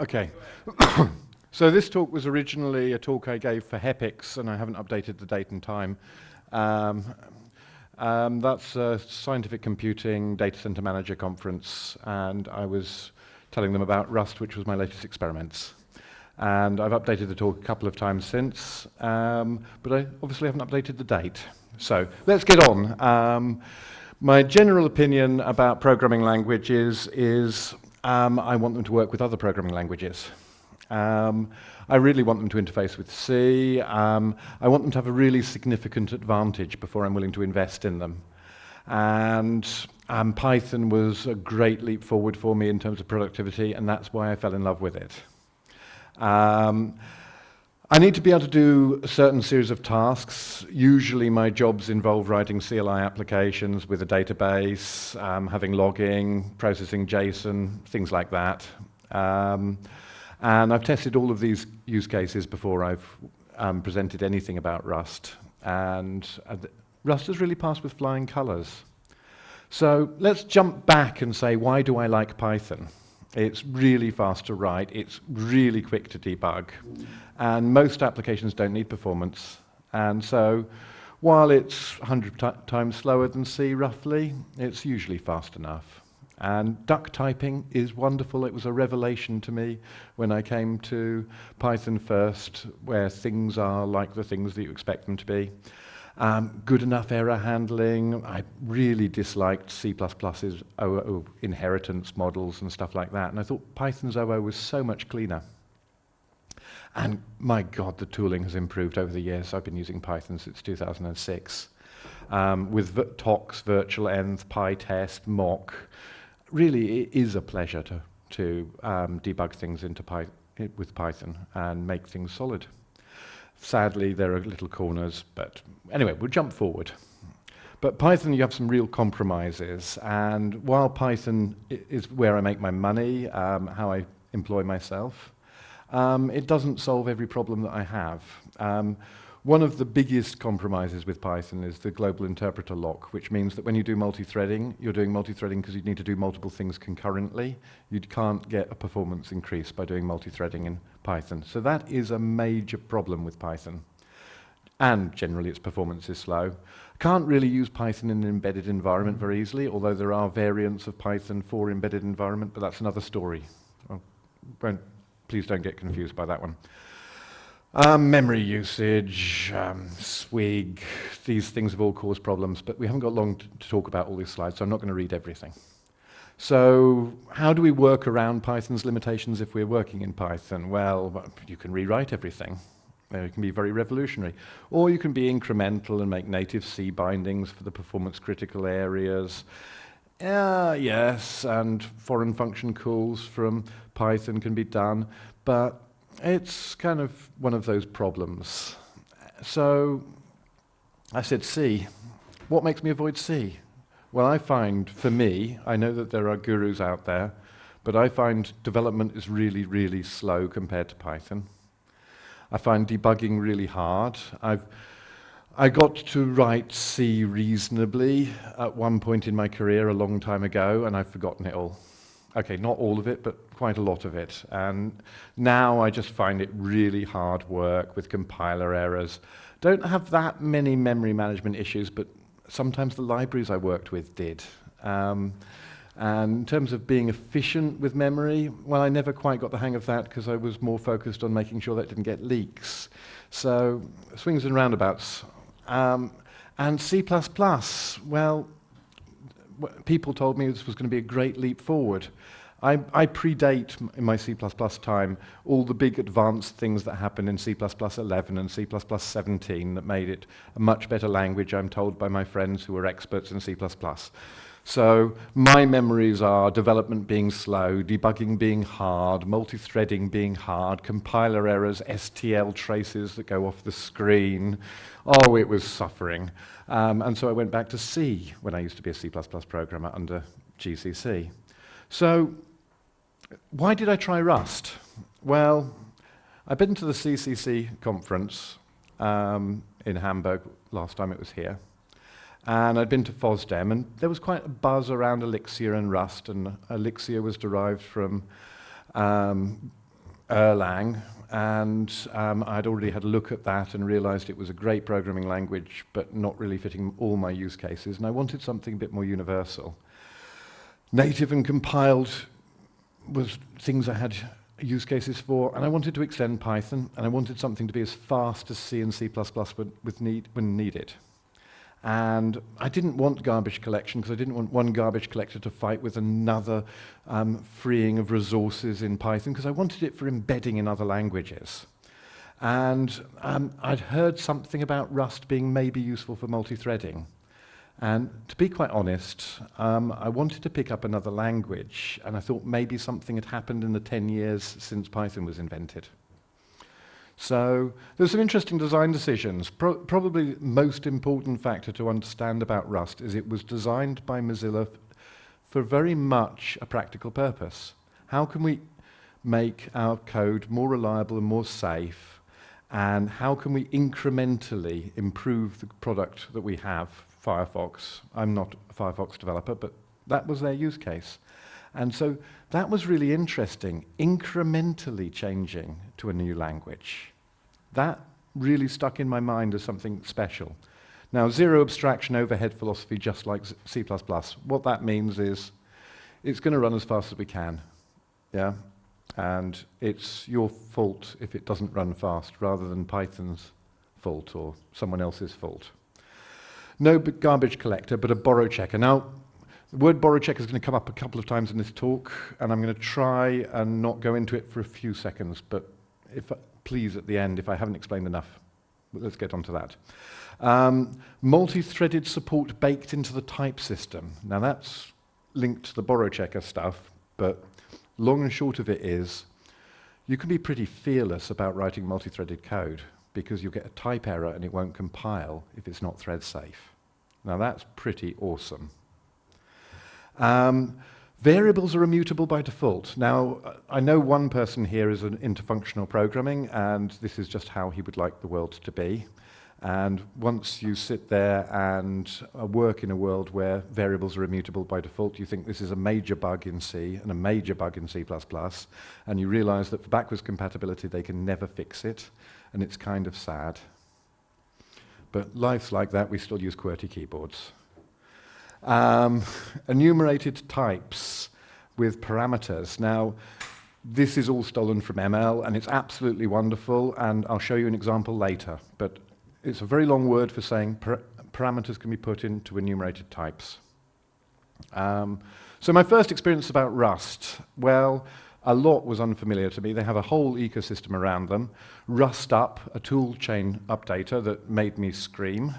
Okay. So this talk was originally a talk I gave for HEPIX, and I haven't updated the date and time. Um, that's a Scientific Computing Data Center Manager Conference, and I was telling them about Rust, which was my latest experiments. And I've updated the talk a couple of times since, but I obviously haven't updated the date. So let's get on. My general opinion about programming languages is I want them to work with other programming languages. I really want them to interface with C. I want them to have a really significant advantage before I'm willing to invest in them. And Python was a great leap forward for me in terms of productivity, and that's why I fell in love with it. I need to be able to do a certain series of tasks. Usually my jobs involve writing CLI applications with a database, having logging, processing JSON, things like that. And I've tested all of these use cases before I've presented anything about Rust. And Rust has really passed with flying colors. So let's jump back and say, why do I like Python? It's really fast to write, it's really quick to debug, and most applications don't need performance. And so, while it's 100 times slower than C roughly, it's usually fast enough. And duck typing is wonderful. It was a revelation to me when I came to Python first, where things are like the things that you expect them to be. Good enough error handling. I really disliked C++'s OO inheritance models and stuff like that, and I thought Python's OO was so much cleaner. And my God, the tooling has improved over the years. I've been using Python since 2006, with Tox, virtual env, PyTest, mock. Really, it is a pleasure to debug things with Python and make things solid. Sadly, there are little corners, but anyway, we'll jump forward. But Python, you have some real compromises, and while Python is where I make my money, how I employ myself, it doesn't solve every problem that I have. One of the biggest compromises with Python is the global interpreter lock, which means that when you do multi-threading, you're doing multi-threading because you need to do multiple things concurrently. You can't get a performance increase by doing multi-threading in Python. So that is a major problem with Python. And generally its performance is slow. Can't really use Python in an embedded environment very easily, although there are variants of Python for embedded environment, but that's another story. Please don't get confused by that one. Memory usage, swig, these things have all caused problems, but we haven't got long to talk about all these slides, so I'm not going to read everything. So how do we work around Python's limitations if we're working in Python? Well, you can rewrite everything. You can be very revolutionary. Or you can be incremental and make native C bindings for the performance critical areas. Yes, and foreign function calls from Python can be done, but it's kind of one of those problems. So I said C. What makes me avoid C? Well, I find, for me, I know that there are gurus out there, but I find development is really, really slow compared to Python. I find debugging really hard. I got to write C reasonably at one point in my career a long time ago, and I've forgotten it all. Okay, not all of it, but quite a lot of it. And now I just find it really hard work with compiler errors. Don't have that many memory management issues, but sometimes the libraries I worked with did. And in terms of being efficient with memory, well, I never quite got the hang of that because I was more focused on making sure that didn't get leaks. So swings and roundabouts. And C++, well, people told me this was going to be a great leap forward. I predate in my C++ time all the big advanced things that happened in C++ 11 and C++ 17 that made it a much better language, I'm told by my friends who are experts in C++. So my memories are development being slow, debugging being hard, multi-threading being hard, compiler errors, STL traces that go off the screen. Oh, it was suffering. And so I went back to C when I used to be a C++ programmer under GCC. So why did I try Rust? Well, I've been to the CCC conference in Hamburg last time it was here. And I'd been to FOSDEM, and there was quite a buzz around Elixir and Rust, and Elixir was derived from Erlang, and I'd already had a look at that and realized it was a great programming language, but not really fitting all my use cases, and I wanted something a bit more universal. Native and compiled was things I had use cases for, and I wanted to extend Python, and I wanted something to be as fast as C and C++ when needed. And I didn't want garbage collection, because I didn't want one garbage collector to fight with another freeing of resources in Python, because I wanted it for embedding in other languages. And I'd heard something about Rust being maybe useful for multi-threading. And to be quite honest, I wanted to pick up another language, and I thought maybe something had happened in the 10 years since Python was invented. So there's some interesting design decisions. Probably the most important factor to understand about Rust is it was designed by Mozilla for very much a practical purpose. How can we make our code more reliable and more safe, and how can we incrementally improve the product that we have, Firefox? I'm not a Firefox developer, but that was their use case. And so that was really interesting, incrementally changing to a new language. That really stuck in my mind as something special. Now, zero abstraction overhead philosophy, just like C++. What that means is it's going to run as fast as we can, yeah? And it's your fault if it doesn't run fast, rather than Python's fault or someone else's fault. No garbage collector, but a borrow checker. Now, the word borrow checker is going to come up a couple of times in this talk, and I'm going to try and not go into it for a few seconds, but please, at the end, if I haven't explained enough, let's get onto that. Multi-threaded support baked into the type system. Now, that's linked to the borrow checker stuff, but long and short of it is, you can be pretty fearless about writing multi-threaded code, because you'll get a type error and it won't compile if it's not thread safe. Now, that's pretty awesome. Variables are immutable by default. Now, I know one person here is into functional programming, and this is just how he would like the world to be. And once you sit there and work in a world where variables are immutable by default, you think this is a major bug in C and a major bug in C++, and you realize that for backwards compatibility, they can never fix it, and it's kind of sad. But life's like that. We still use QWERTY keyboards. Enumerated types with parameters. Now, this is all stolen from ML, and it's absolutely wonderful, and I'll show you an example later, but it's a very long word for saying parameters can be put into enumerated types. So my first experience about Rust, well, a lot was unfamiliar to me. They have a whole ecosystem around them. Rustup, a tool chain updater that made me scream.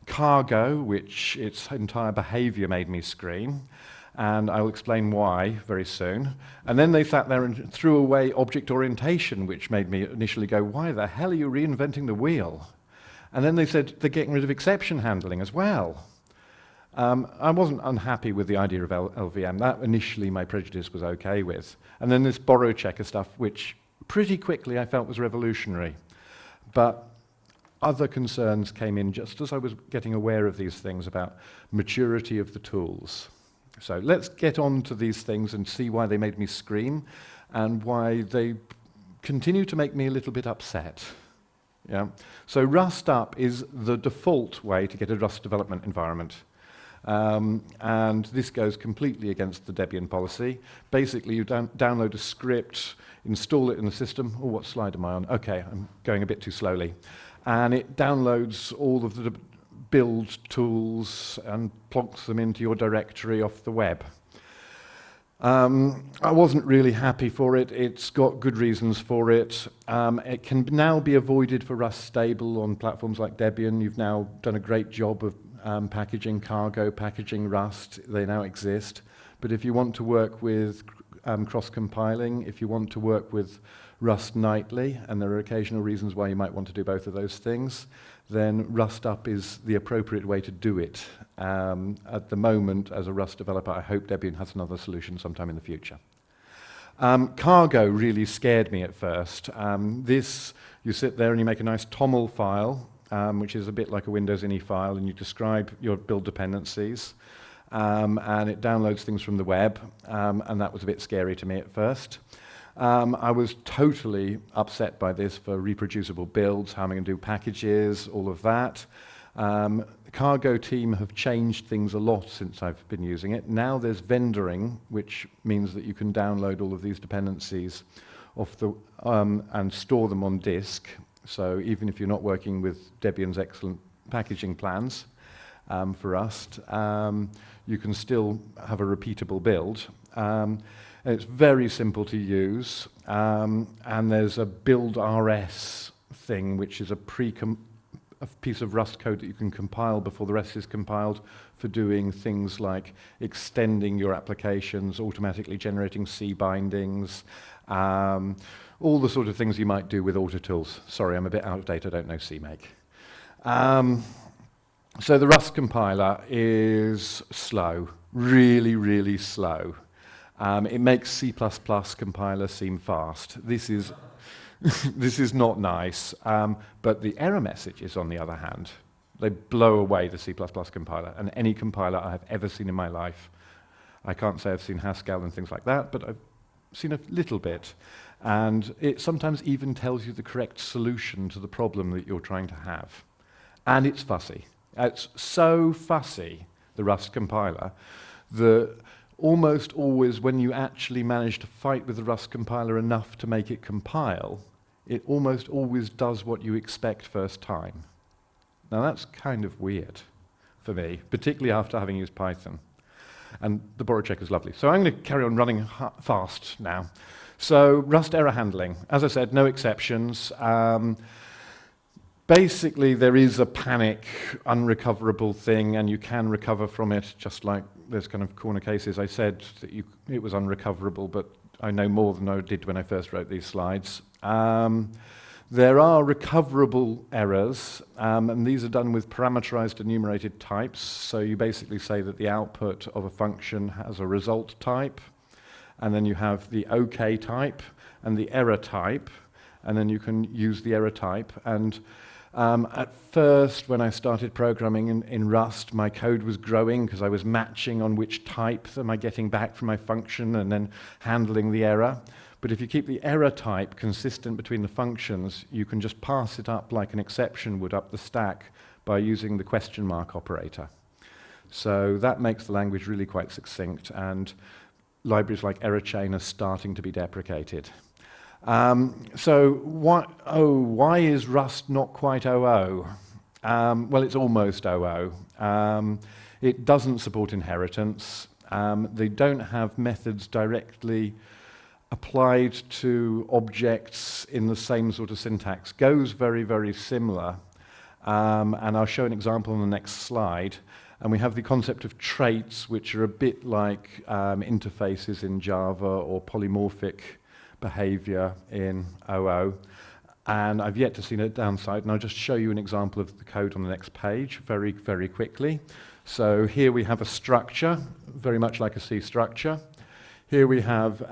Cargo, which its entire behavior made me scream, and I'll explain why very soon. And then they sat there and threw away object orientation, which made me initially go, why the hell are you reinventing the wheel? And then they said they're getting rid of exception handling as well. I wasn't unhappy with the idea of LVM. That initially my prejudice was okay with. And then this borrow checker stuff, which pretty quickly I felt was revolutionary. But other concerns came in just as I was getting aware of these things about maturity of the tools. So let's get on to these things and see why they made me scream and why they continue to make me a little bit upset. Yeah. So Rustup is the default way to get a Rust development environment. And this goes completely against the Debian policy. Basically, you download a script, install it in the system. Oh, what slide am I on? Okay, I'm going a bit too slowly. And it downloads all of the build tools and plonks them into your directory off the web. I wasn't really happy for it. It's got good reasons for it. It can now be avoided for Rust stable on platforms like Debian. You've now done a great job of packaging Cargo, packaging Rust. They now exist. But if you want to work with cross-compiling, if you want to work with Rust nightly, and there are occasional reasons why you might want to do both of those things, then Rustup is the appropriate way to do it. At the moment, as a Rust developer, I hope Debian has another solution sometime in the future. Cargo really scared me at first. You sit there and you make a nice TOML file, which is a bit like a Windows INI file, and you describe your build dependencies, and it downloads things from the web, and that was a bit scary to me at first. I was totally upset by this for reproducible builds, how I'm going to do packages, all of that. The Cargo team have changed things a lot since I've been using it. Now there's vendoring, which means that you can download all of these dependencies off the, and store them on disk. So even if you're not working with Debian's excellent packaging plans for Rust, you can still have a repeatable build. It's very simple to use, and there's a build RS thing, which is a piece of Rust code that you can compile before the rest is compiled for doing things like extending your applications, automatically generating C bindings, all the sort of things you might do with AutoTools. Sorry, I'm a bit out of date, I don't know CMake. So the Rust compiler is slow, really, really slow. It makes C++ compiler seem fast. This is this is not nice, but the error messages, on the other hand, they blow away the C++ compiler, and any compiler I have ever seen in my life. I can't say I've seen Haskell and things like that, but I've seen a little bit, and it sometimes even tells you the correct solution to the problem that you're trying to have. And it's fussy. It's so fussy, the Rust compiler, that almost always when you actually manage to fight with the Rust compiler enough to make it compile, it almost always does what you expect first time. Now that's kind of weird for me, particularly after having used Python. And the borrow check is lovely. So I'm going to carry on running fast now. So Rust error handling. As I said, no exceptions. Basically, there is a panic, unrecoverable thing, and you can recover from it, just like there's kind of corner cases. I said that it was unrecoverable, but I know more than I did when I first wrote these slides. There are recoverable errors, and these are done with parameterized enumerated types. So you basically say that the output of a function has a result type, and then you have the OK type and the error type, and then you can use the error type. And at first, when I started programming in Rust, my code was growing because I was matching on which type am I getting back from my function and then handling the error. But if you keep the error type consistent between the functions, you can just pass it up like an exception would up the stack by using the question mark operator. So that makes the language really quite succinct, and libraries like ErrorChain are starting to be deprecated. So why is Rust not quite OO? Well, it's almost OO. It doesn't support inheritance. They don't have methods directly applied to objects in the same sort of syntax. Go's very, very similar. And I'll show an example on the next slide. And we have the concept of traits, which are a bit like interfaces in Java or polymorphic behavior in OO. And I've yet to see a downside, and I'll just show you an example of the code on the next page very, very quickly. So here we have a structure, very much like a C structure. Here we have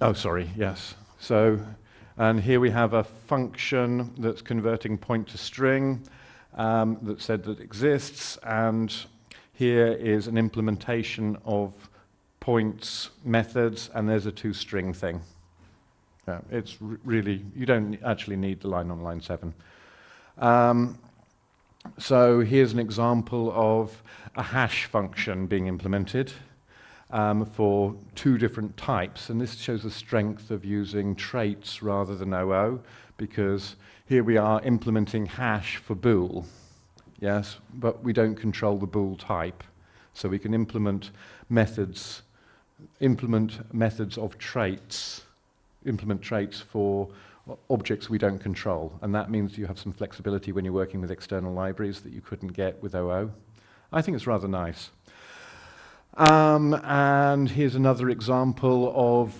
oh, sorry, yes. So, and here we have a function that's converting point to string that said that exists, and here is an implementation of points methods, and there's a toString thing. It's really, you don't actually need the line on line 7. So here's an example of a hash function being implemented for 2 different types, and this shows the strength of using traits rather than OO, because here we are implementing hash for bool, yes, but we don't control the bool type, so we can implement methods of traits, implement traits for objects we don't control, and that means you have some flexibility when you're working with external libraries that you couldn't get with OO. I think it's rather nice. And here's another example of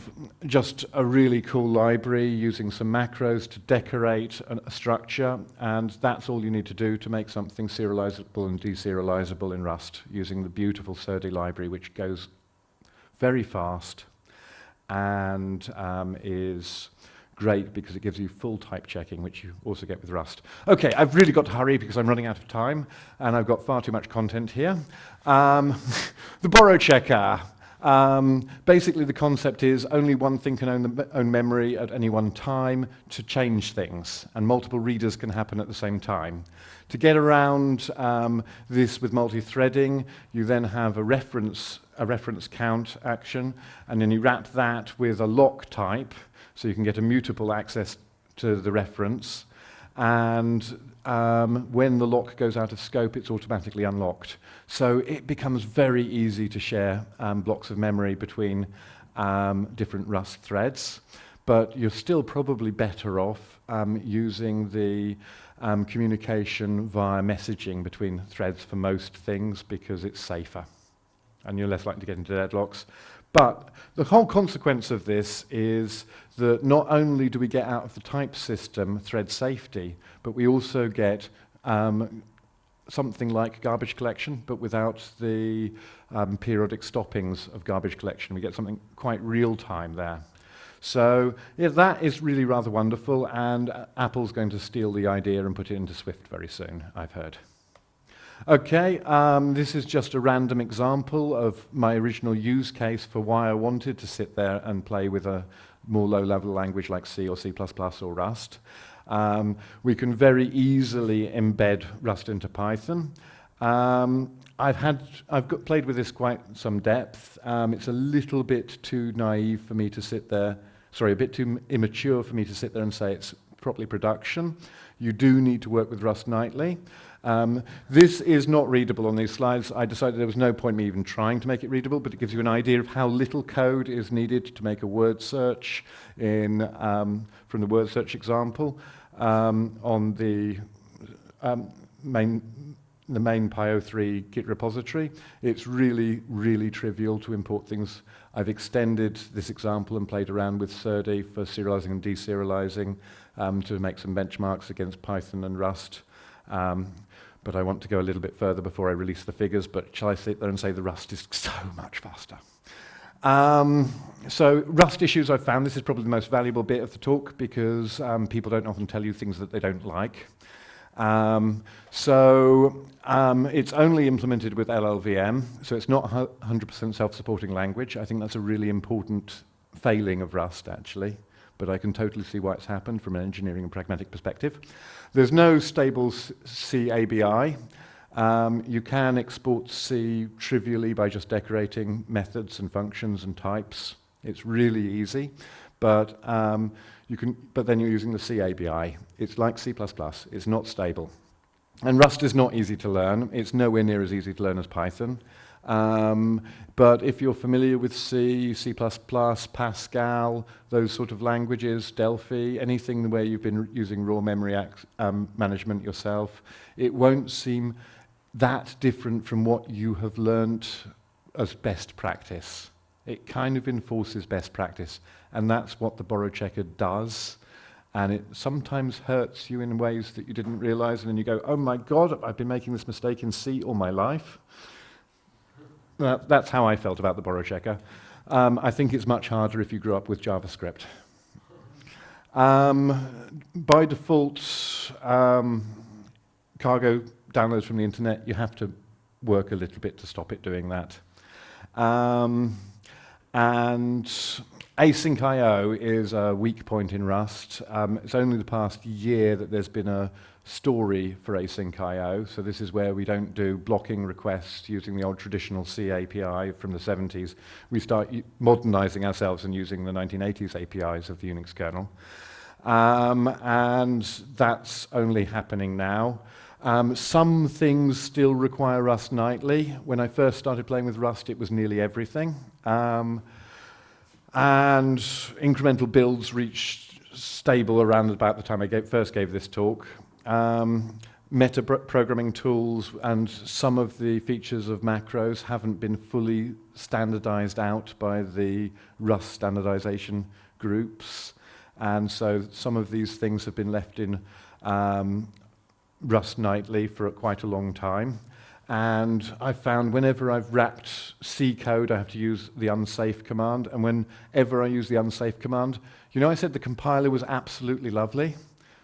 just a really cool library using some macros to decorate a structure, and that's all you need to do to make something serializable and deserializable in Rust, using the beautiful serde library, which goes very fast and is great because it gives you full type checking, which you also get with Rust. Okay, I've really got to hurry because I'm running out of time and I've got far too much content here. The borrow checker. Basically, the concept is only one thing can own memory at any one time to change things, and multiple readers can happen at the same time. To get around this with multi-threading, you then have a reference count action, and then you wrap that with a lock type, so you can get immutable access to the reference. And when the lock goes out of scope, it's automatically unlocked. So it becomes very easy to share blocks of memory between different Rust threads. But you're still probably better off using the communication via messaging between threads for most things, because it's safer and you're less likely to get into deadlocks. But the whole consequence of this is that not only do we get out of the type system thread safety, but we also get something like garbage collection, but without the periodic stoppings of garbage collection. We get something quite real time there. So yeah, that is really rather wonderful, and Apple's going to steal the idea and put it into Swift very soon, I've heard. Okay, this is just a random example of my original use case for why I wanted to sit there and play with a more low-level language like C or C++ or Rust. We can very easily embed Rust into Python. I've played with this quite some depth. It's a little bit too naive for me to sit there, a bit too immature for me to sit there and say it's properly production. You do need to work with Rust nightly. This is not readable on these slides. I decided there was no point me even trying to make it readable, but it gives you an idea of how little code is needed to make a word search from the word search example on the main Pio3 Git repository. It's really, really trivial to import things. I've extended this example and played around with serde for serializing and deserializing to make some benchmarks against Python and Rust. But I want to go a little bit further before I release the figures, but shall I sit there and say the Rust is so much faster? So Rust issues I've found, this is probably the most valuable bit of the talk, because people don't often tell you things that they don't like. It's only implemented with LLVM, so it's not 100% self-supporting language. I think that's a really important failing of Rust, actually, but I can totally see why it's happened from an engineering and pragmatic perspective. There's no stable C ABI. You can export C trivially by just decorating methods and functions and types. It's really easy, but then you're using the C ABI. It's like C++. It's not stable. And Rust is not easy to learn. It's nowhere near as easy to learn as Python. But if you're familiar with C, C++, Pascal, those sort of languages, Delphi, anything where you've been using raw memory management yourself, it won't seem that different from what you have learnt as best practice. It kind of enforces best practice, and that's what the borrow checker does. And it sometimes hurts you in ways that you didn't realize, and then you go, oh my God, I've been making this mistake in C all my life. That's how I felt about the borrow checker. I think it's much harder if you grew up with JavaScript. By default, cargo downloads from the internet, you have to work a little bit to stop it doing that. And async I/O is a weak point in Rust. It's only the past year that there's been a story for async I/O. So this is where we don't do blocking requests using the old traditional C API from the 70s. We start modernizing ourselves and using the 1980s APIs of the Unix kernel. And that's only happening now. Some things still require Rust nightly. When I first started playing with Rust, it was nearly everything. And incremental builds reached stable around about the time I first gave this talk. Meta programming tools and some of the features of macros haven't been fully standardized out by the Rust standardization groups. And so some of these things have been left in Rust nightly for quite a long time. And I found whenever I've wrapped C code, I have to use the unsafe command. And whenever I use the unsafe command, you know, I said the compiler was absolutely lovely.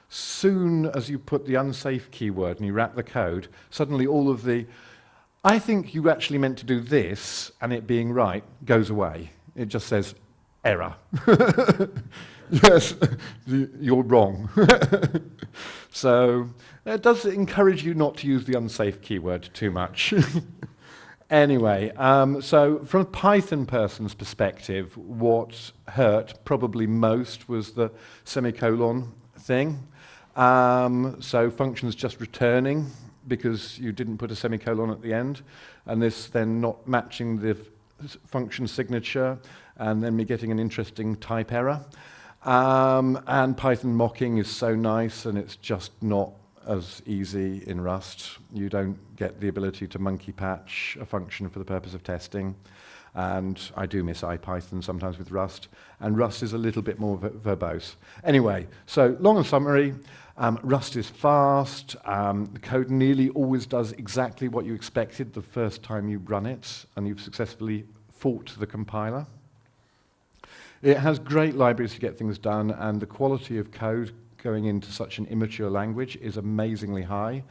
Soon as you put the unsafe keyword and you wrap the code, suddenly all of the I think you actually meant to do this, and it being right goes away. It just says error. Yes, you're wrong. So it does encourage you not to use the unsafe keyword too much. Anyway, so from a Python person's perspective, what hurt probably most was the semicolon thing. So functions just returning because you didn't put a semicolon at the end, and this then not matching the function signature, and then me getting an interesting type error. And Python mocking is so nice, and it's just not as easy in Rust. You don't get the ability to monkey patch a function for the purpose of testing. And I do miss IPython sometimes with Rust. And Rust is a little bit more verbose. Anyway, so long and summary, Rust is fast. The code nearly always does exactly what you expected the first time you run it, and you've successfully fought the compiler. It has great libraries to get things done, and the quality of code going into such an immature language is amazingly high.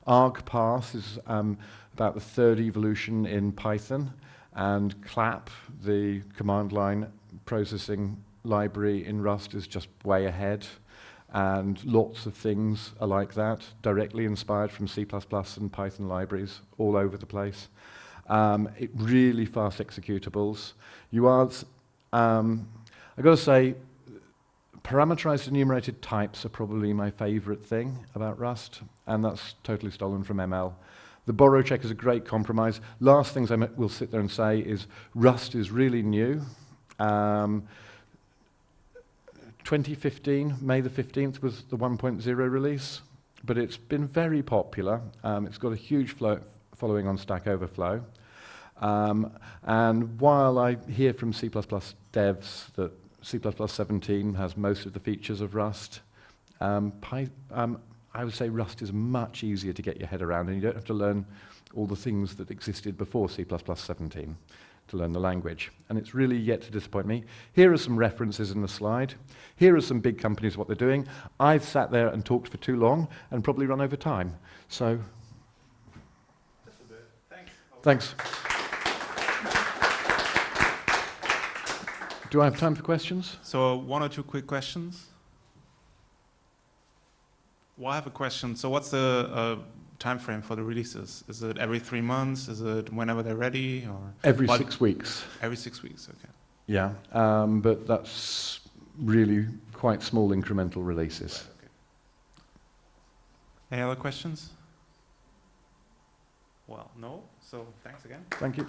argparse is about the third evolution in Python, and clap, the command line processing library in Rust, is just way ahead. And lots of things are like that, directly inspired from C++ and Python libraries all over the place. It really fast executables. You are, I've got to say, parameterized enumerated types are probably my favorite thing about Rust, and that's totally stolen from ML. The borrow check is a great compromise. Last things I will sit there and say is Rust is really new. 2015, May the 15th was the 1.0 release, but it's been very popular. It's got a huge following on Stack Overflow. And while I hear from C++ devs that C++ 17 has most of the features of Rust, I would say Rust is much easier to get your head around, and you don't have to learn all the things that existed before C++ 17 to learn the language. And it's really yet to disappoint me. Here are some references in the slide. Here are some big companies, what they're doing. I've sat there and talked for too long and probably run over time. So, just a bit. Thanks. Do I have time for questions? So one or two quick questions. Well, I have a question. So what's the time frame for the releases? Is it every 3 months? Is it whenever they're ready? Or Every 6 weeks. Every 6 weeks, okay. Yeah, but that's really quite small incremental releases. Right, okay. Any other questions? Well, no. So thanks again. Thank you.